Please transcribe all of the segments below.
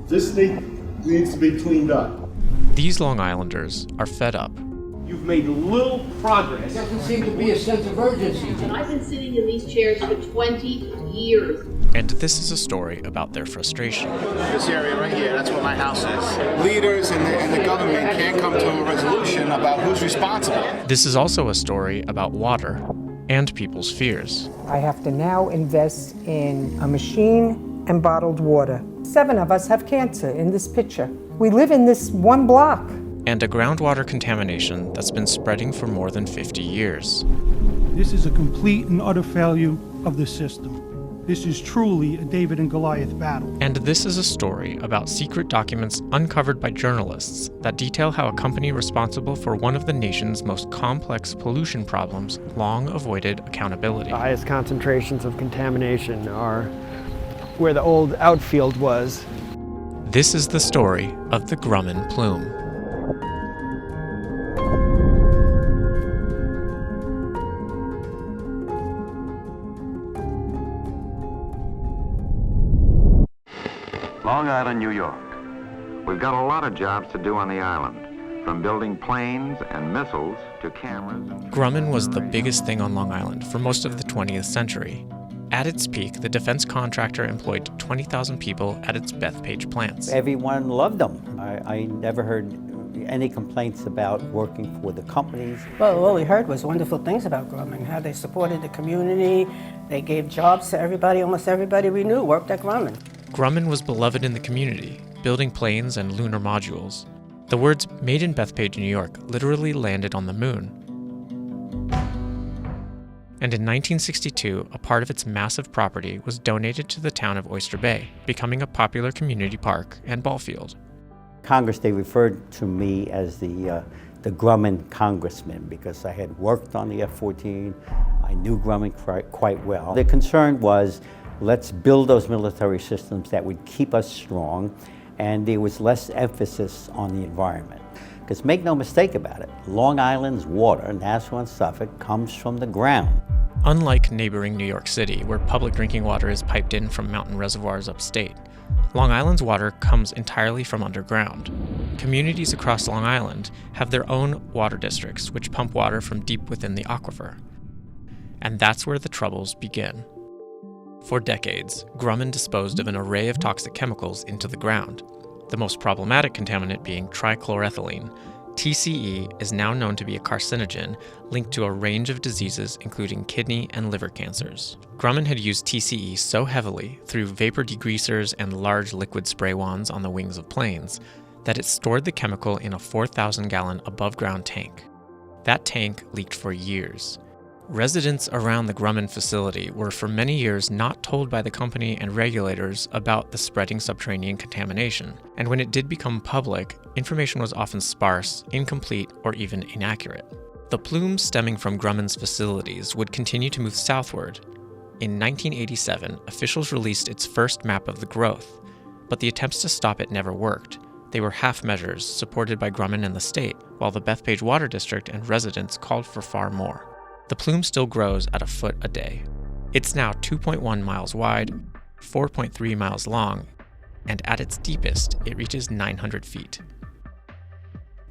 This needs to be cleaned up. These Long Islanders are fed up. You've made little progress. There doesn't seem to be a sense of urgency. And I've been sitting in these chairs for 20 years. And this is a story about their frustration. This area right here, that's where my house is. Leaders and the government can't come to a resolution about who's responsible. This is also a story about water and people's fears. I have to now invest in a machine and bottled water. 7 of us have cancer in this picture. We live in this one block. And a groundwater contamination that's been spreading for more than 50 years. This is a complete and utter failure of the system. This is truly a David and Goliath battle. And this is a story about secret documents uncovered by journalists that detail how a company responsible for one of the nation's most complex pollution problems long avoided accountability. The highest concentrations of contamination are where the old outfield was. This is the story of the Grumman Plume. Long Island, New York. We've got a lot of jobs to do on the island, from building planes and missiles to cameras. Grumman was the biggest thing on Long Island for most of the 20th century. At its peak, the defense contractor employed 20,000 people at its Bethpage plants. Everyone loved them. I never heard any complaints about working for the companies. Well, all we heard was wonderful things about Grumman, how they supported the community, they gave jobs to everybody, almost everybody we knew worked at Grumman. Grumman was beloved in the community, building planes and lunar modules. The words "made in Bethpage, New York" literally landed on the moon. And in 1962, a part of its massive property was donated to the town of Oyster Bay, becoming a popular community park and ball field. Congress, they referred to me as the Grumman congressman because I had worked on the F-14. I knew Grumman quite well. The concern was, let's build those military systems that would keep us strong, and there was less emphasis on the environment. Because make no mistake about it, Long Island's water, Nassau and Suffolk, comes from the ground. Unlike neighboring New York City, where public drinking water is piped in from mountain reservoirs upstate, Long Island's water comes entirely from underground. Communities across Long Island have their own water districts, which pump water from deep within the aquifer. And that's where the troubles begin. For decades, Grumman disposed of an array of toxic chemicals into the ground, the most problematic contaminant being trichloroethylene. TCE is now known to be a carcinogen linked to a range of diseases including kidney and liver cancers. Grumman had used TCE so heavily through vapor degreasers and large liquid spray wands on the wings of planes that it stored the chemical in a 4,000-gallon above-ground tank. That tank leaked for years. Residents around the Grumman facility were for many years not told by the company and regulators about the spreading subterranean contamination, and when it did become public, information was often sparse, incomplete, or even inaccurate. The plumes stemming from Grumman's facilities would continue to move southward. In 1987, officials released its first map of the growth, but the attempts to stop it never worked. They were half measures supported by Grumman and the state, while the Bethpage Water District and residents called for far more. The plume still grows at a foot a day. It's now 2.1 miles wide, 4.3 miles long, and at its deepest, it reaches 900 feet.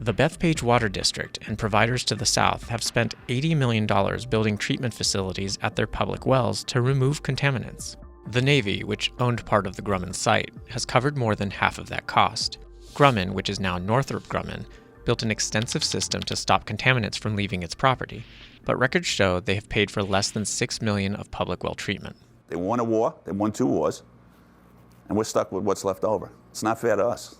The Bethpage Water District and providers to the south have spent $80 million building treatment facilities at their public wells to remove contaminants. The Navy, which owned part of the Grumman site, has covered more than half of that cost. Grumman, which is now Northrop Grumman, built an extensive system to stop contaminants from leaving its property, but records show they have paid for less than $6 million of public well treatment. They won a war, they won 2 wars, and we're stuck with what's left over. It's not fair to us.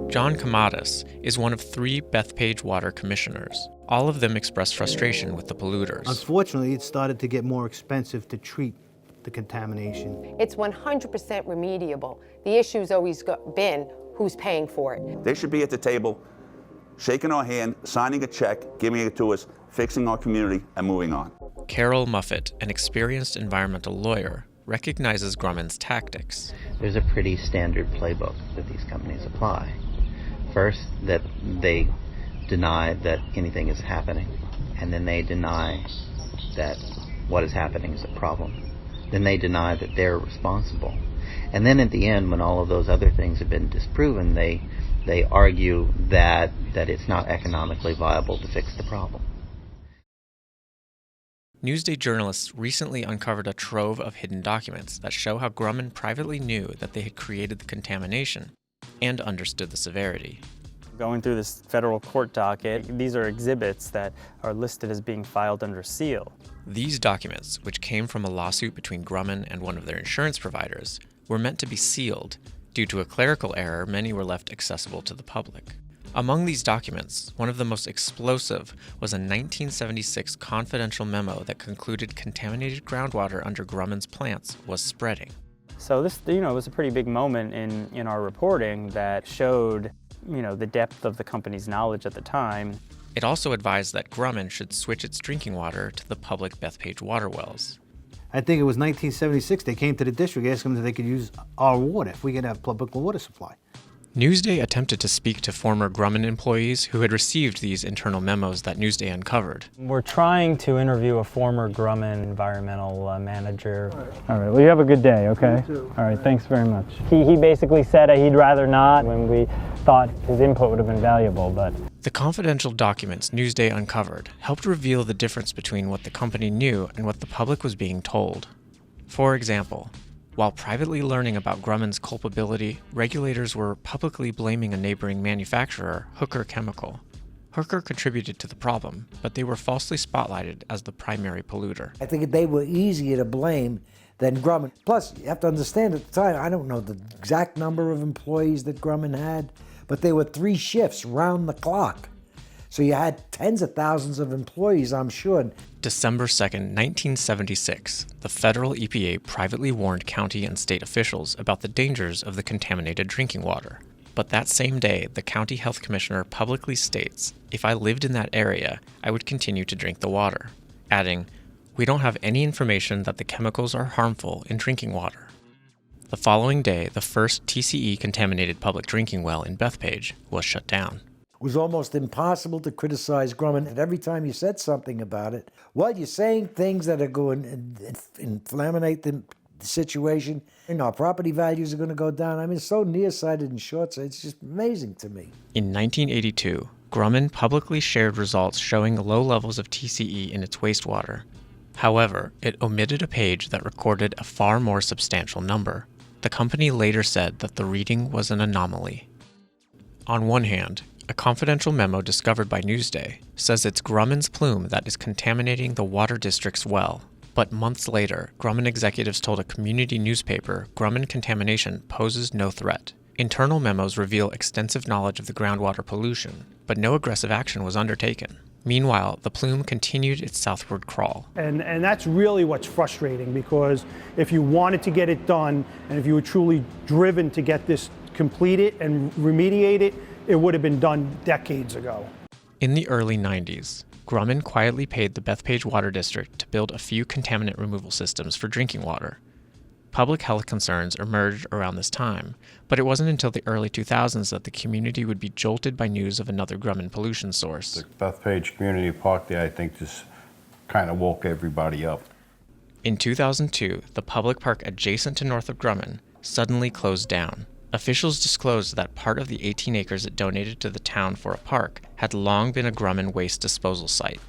John Kamadas is one of 3 Bethpage water commissioners. All of them expressed frustration with the polluters. Unfortunately, it started to get more expensive to treat the contamination. It's 100% remediable. The issue's always been who's paying for it. They should be at the table, shaking our hand, signing a check, giving it to us, fixing our community, and moving on. Carol Muffett, an experienced environmental lawyer, recognizes Grumman's tactics. There's a pretty standard playbook that these companies apply. First, that they deny that anything is happening, and then they deny that what is happening is a problem. Then they deny that they're responsible. And then at the end, when all of those other things have been disproven, they argue that it's not economically viable to fix the problem. Newsday journalists recently uncovered a trove of hidden documents that show how Grumman privately knew that they had created the contamination and understood the severity. Going through this federal court docket, these are exhibits that are listed as being filed under seal. These documents, which came from a lawsuit between Grumman and one of their insurance providers, were meant to be sealed. Due to a clerical error, many were left accessible to the public. Among these documents, one of the most explosive was a 1976 confidential memo that concluded contaminated groundwater under Grumman's plants was spreading. So this, was a pretty big moment in our reporting that showed, the depth of the company's knowledge at the time. It also advised that Grumman should switch its drinking water to the public Bethpage water wells. I think it was 1976, they came to the district asking them if they could use our water, if we could have public water supply. Newsday attempted to speak to former Grumman employees who had received these internal memos that Newsday uncovered. We're trying to interview a former Grumman environmental manager. All right, well, you have a good day, okay? You too. All right, thanks very much. He basically said he'd rather not, when we thought his input would have been valuable, but... The confidential documents Newsday uncovered helped reveal the difference between what the company knew and what the public was being told. For example, while privately learning about Grumman's culpability, regulators were publicly blaming a neighboring manufacturer, Hooker Chemical. Hooker contributed to the problem, but they were falsely spotlighted as the primary polluter. I think they were easier to blame than Grumman. Plus, you have to understand at the time, I don't know the exact number of employees that Grumman had, but there were 3 shifts round the clock. So you had tens of thousands of employees, I'm sure. December 2nd, 1976, the federal EPA privately warned county and state officials about the dangers of the contaminated drinking water. But that same day, the county health commissioner publicly states, "If I lived in that area, I would continue to drink the water," adding, "We don't have any information that the chemicals are harmful in drinking water." The following day, the first TCE-contaminated public drinking well in Bethpage was shut down. It was almost impossible to criticize Grumman. And every time you said something about it, well, you're saying things that are going to inflammate the situation. Our property values are going to go down. I mean, it's so nearsighted and short-sighted. It's just amazing to me. In 1982, Grumman publicly shared results showing low levels of TCE in its wastewater. However, it omitted a page that recorded a far more substantial number. The company later said that the reading was an anomaly. On one hand, a confidential memo discovered by Newsday says it's Grumman's plume that is contaminating the water district's well. But months later, Grumman executives told a community newspaper Grumman contamination poses no threat. Internal memos reveal extensive knowledge of the groundwater pollution, but no aggressive action was undertaken. Meanwhile, the plume continued its southward crawl. And that's really what's frustrating, because if you wanted to get it done, and if you were truly driven to get this completed and remediate it, it would have been done decades ago. In the early 90s, Grumman quietly paid the Bethpage Water District to build a few contaminant removal systems for drinking water. Public health concerns emerged around this time, but it wasn't until the early 2000s that the community would be jolted by news of another Grumman pollution source. The Bethpage Community Park there, I think, just kind of woke everybody up. In 2002, the public park adjacent to north of Grumman suddenly closed down. Officials disclosed that part of the 18 acres it donated to the town for a park had long been a Grumman waste disposal site.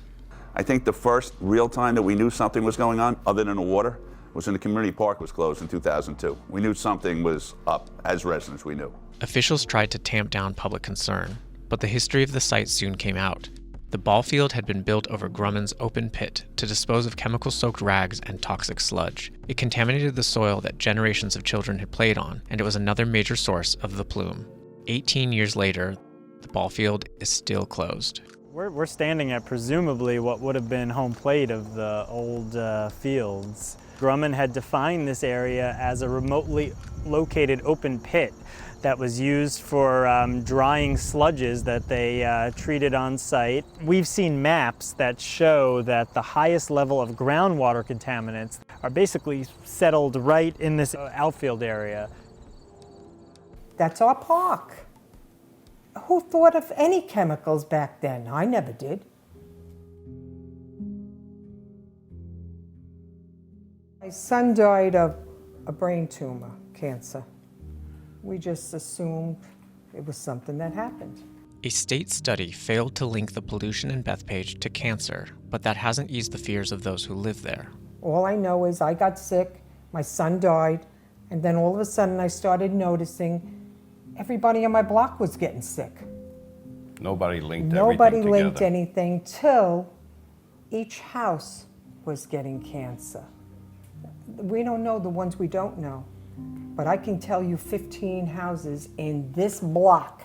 I think the first real time that we knew something was going on, other than the water, was when the community park was closed in 2002. We knew something was up. As residents, we knew. Officials tried to tamp down public concern, but the history of the site soon came out. The ball field had been built over Grumman's open pit to dispose of chemical-soaked rags and toxic sludge. It contaminated the soil that generations of children had played on, and it was another major source of the plume. 18 years later, the ball field is still closed. We're standing at presumably what would have been home plate of the old fields. Grumman had defined this area as a remotely located open pit that was used for drying sludges that they treated on site. We've seen maps that show that the highest level of groundwater contaminants are basically settled right in this outfield area. That's our park. Who thought of any chemicals back then? I never did. My son died of a brain tumor, cancer. We just assumed it was something that happened. A state study failed to link the pollution in Bethpage to cancer, but that hasn't eased the fears of those who live there. All I know is I got sick, my son died, and then all of a sudden I started noticing everybody on my block was getting sick. Nobody linked Nobody everything linked together. anything till each house was getting cancer. We don't know the ones we don't know, but I can tell you 15 houses in this block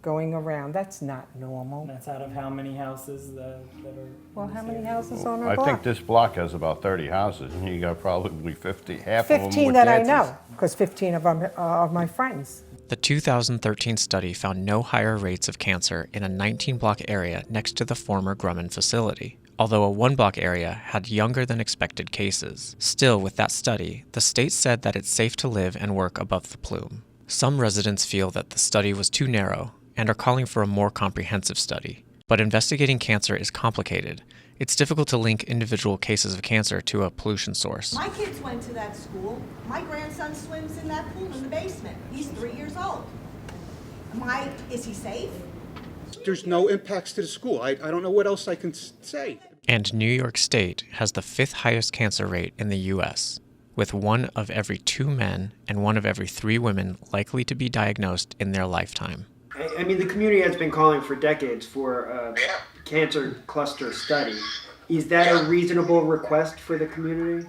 going around. That's not normal. That's out of how many houses that are... Well, how many houses on our I block? think this block has about 30 houses, and you got probably 50, half of them 15 with that I cancers. know, because 15 of them are my friends. The 2013 study found no higher rates of cancer in a 19-block area next to the former Grumman facility, although a 1-block area had younger than expected cases. Still, with that study, the state said that it's safe to live and work above the plume. Some residents feel that the study was too narrow and are calling for a more comprehensive study. But investigating cancer is complicated. It's difficult to link individual cases of cancer to a pollution source. My kids went to that school. My grandson swims in that pool in the basement. He's 3 years old. Is he safe? There's no impacts to the school. I don't know what else I can say. And New York State has the 5th highest cancer rate in the U.S., with 1 of every 2 men and 1 of every 3 women likely to be diagnosed in their lifetime. I mean, the community has been calling for decades for a cancer cluster study. Is that a reasonable request for the community?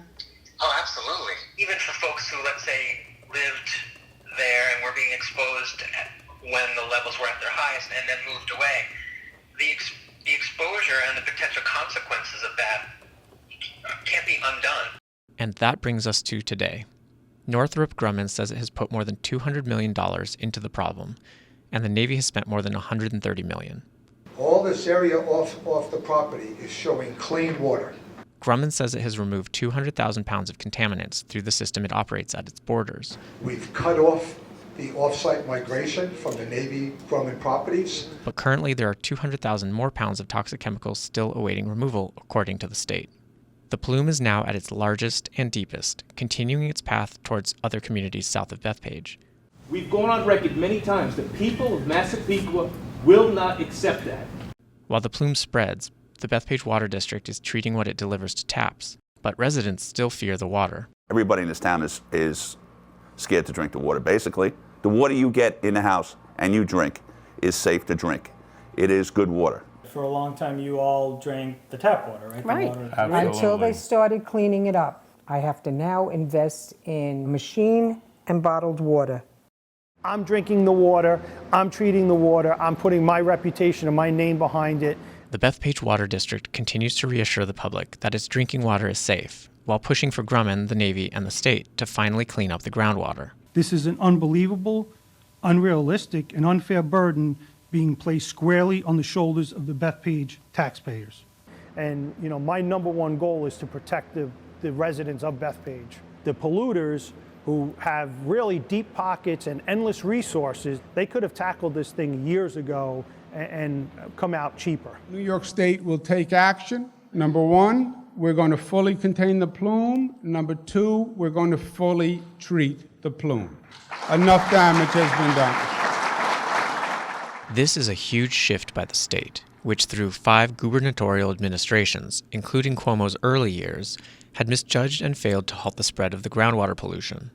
Oh, absolutely. Even for folks who, let's say, lived there and were being exposed when the levels were at their highest and then moved away, the exposure and the potential consequences of that can't be undone. And that brings us to today. Northrop Grumman says it has put more than $200 million into the problem, and the Navy has spent more than $130 million. All this area off the property is showing clean water. Grumman says it has removed 200,000 pounds of contaminants through the system it operates at its borders. We've cut off the off-site migration from the Navy Grumman properties. But currently there are 200,000 more pounds of toxic chemicals still awaiting removal, according to the state. The plume is now at its largest and deepest, continuing its path towards other communities south of Bethpage. We've gone on record many times. The people of Massapequa will not accept that. While the plume spreads, the Bethpage Water District is treating what it delivers to taps, but residents still fear the water. Everybody in this town is scared to drink the water. Basically, the water you get in the house and you drink is safe to drink. It is good water. For a long time, you all drank the tap water, right? Right. The water Until they started cleaning it up. I have to now invest in machine and bottled water. I'm drinking the water, I'm treating the water, I'm putting my reputation and my name behind it. The Bethpage Water District continues to reassure the public that its drinking water is safe, while pushing for Grumman, the Navy, and the state to finally clean up the groundwater. This is an unbelievable, unrealistic, and unfair burden being placed squarely on the shoulders of the Bethpage taxpayers. And, you know, my #1 goal is to protect the residents of Bethpage. The polluters, who have really deep pockets and endless resources, they could have tackled this thing years ago and come out cheaper. New York State will take action. #1, we're going to fully contain the plume. #2, we're going to fully treat the plume. Enough damage has been done. This is a huge shift by the state, which through 5 gubernatorial administrations, including Cuomo's early years, had misjudged and failed to halt the spread of the groundwater pollution.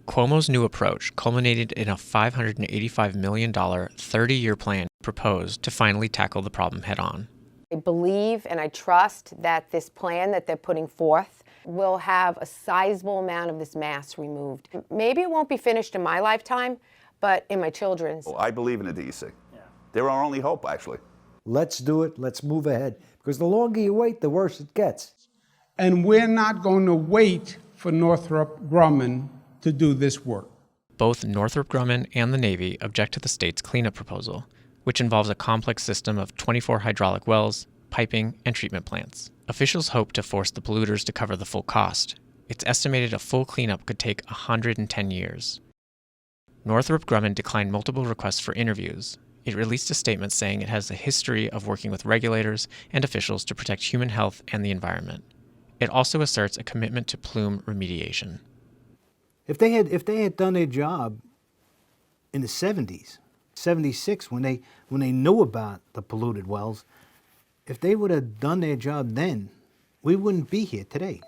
Cuomo's new approach culminated in a $585 million 30-year plan proposed to finally tackle the problem head-on. I believe and I trust that this plan that they're putting forth will have a sizable amount of this mass removed. Maybe it won't be finished in my lifetime, but in my children's. I believe in the DEC. They're our only hope, actually. Let's do it. Let's move ahead. Because the longer you wait, the worse it gets. And we're not going to wait for Northrop Grumman to do this work. Both Northrop Grumman and the Navy object to the state's cleanup proposal, which involves a complex system of 24 hydraulic wells, piping, and treatment plants. Officials hope to force the polluters to cover the full cost. It's estimated a full cleanup could take 110 years. Northrop Grumman declined multiple requests for interviews. It released a statement saying it has a history of working with regulators and officials to protect human health and the environment. It also asserts a commitment to plume remediation. If they had done their job in the 70s, 76, when they knew about the polluted wells, if they would have done their job then, we wouldn't be here today.